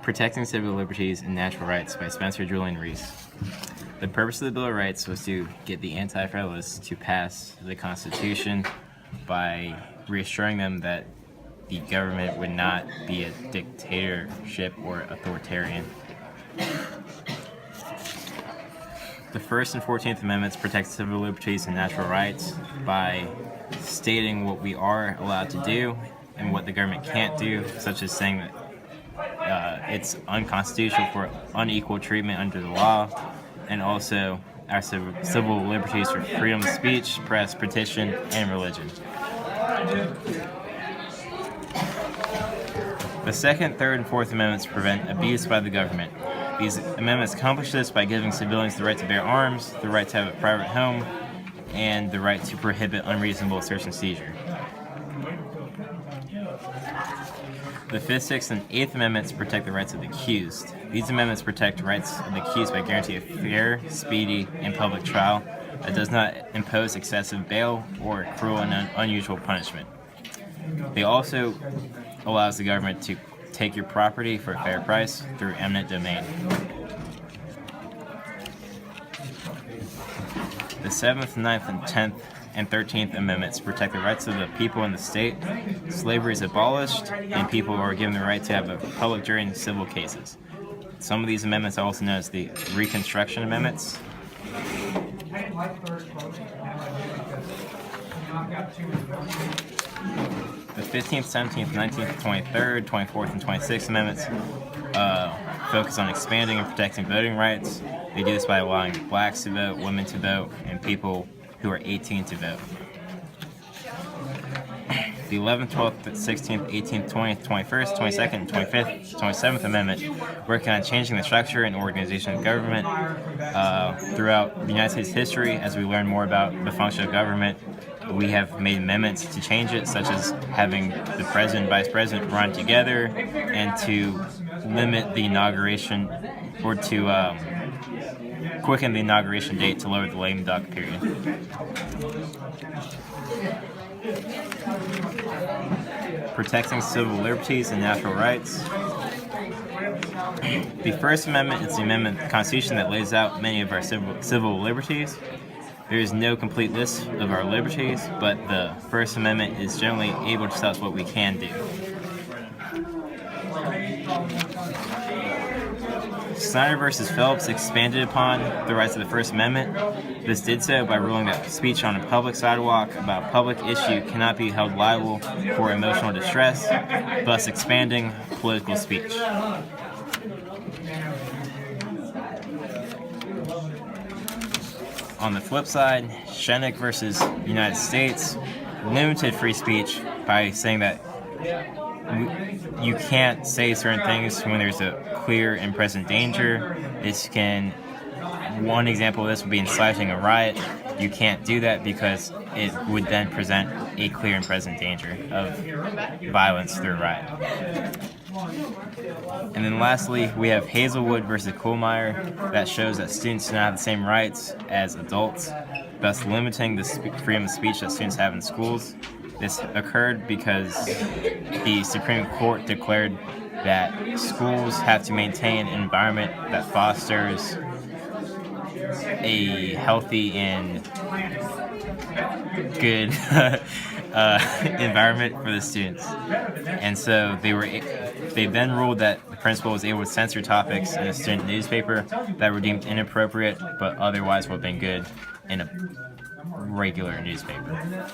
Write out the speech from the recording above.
Protecting Civil Liberties and Natural Rights by Spencer, Julien, Rhys. The purpose of the Bill of Rights was to get the Anti-Federalists to pass the Constitution by reassuring them that the government would not be a dictatorship or authoritarian. The First and 14th Amendments protect civil liberties and natural rights by stating what we are allowed to do and what the government can't do, such as saying that it's unconstitutional for unequal treatment under the law, and also our civil liberties for freedom of speech, press, petition, and religion. The Second, Third, and Fourth Amendments prevent abuse by the government. These amendments accomplish this by giving civilians the right to bear arms, the right to have a private home, and the right to prohibit unreasonable search and seizure. The Fifth, Sixth, and Eighth Amendments protect the rights of the accused. These amendments protect the rights of the accused by guaranteeing a fair, speedy, and public trial that does not impose excessive bail or cruel and unusual punishment. They also allows the government to take your property for a fair price through eminent domain. The 7th, 9th, and 10th and 13th Amendments protect the rights of the people in the state. Slavery is abolished, and people are given the right to have a public jury in civil cases. Some of these amendments are also known as the Reconstruction Amendments. The 15th, 17th, 19th, 23rd, 24th, and 26th Amendments focus on expanding and protecting voting rights. They do this by allowing blacks to vote, women to vote, and people who are 18 to vote. The 11th, 12th, 16th, 18th, 20th, 21st, 22nd, and 25th, 27th Amendment work on changing the structure and organization of government. Throughout the United States history, as we learn more about the function of government, we have made amendments to change it, such as having the president and vice president run together, and to limit the inauguration, or to quicken the inauguration date to lower the lame duck period. Protecting civil liberties and natural rights. The First Amendment is the amendment to the Constitution that lays out many of our civil liberties. There is no complete list of our liberties, but the First Amendment is generally able to tell us what we can do. Snyder versus Phelps expanded upon the rights of the First Amendment. This did so by ruling that speech on a public sidewalk about a public issue cannot be held liable for emotional distress, thus expanding political speech. On the flip side, Shenick versus United States limited free speech by saying that you can't say certain things when there's a clear and present danger. One example of this would be inciting a riot. You can't do that because it would then present a clear and present danger of violence through a riot. And then lastly, we have Hazelwood versus Kohlmeyer. That shows that students do not have the same rights as adults, thus limiting the freedom of speech that students have in schools. This occurred because the Supreme Court declared that schools have to maintain an environment that fosters a healthy and good environment for the students. And so they then ruled that the principal was able to censor topics in a student newspaper that were deemed inappropriate but otherwise would have been good in a regular newspaper.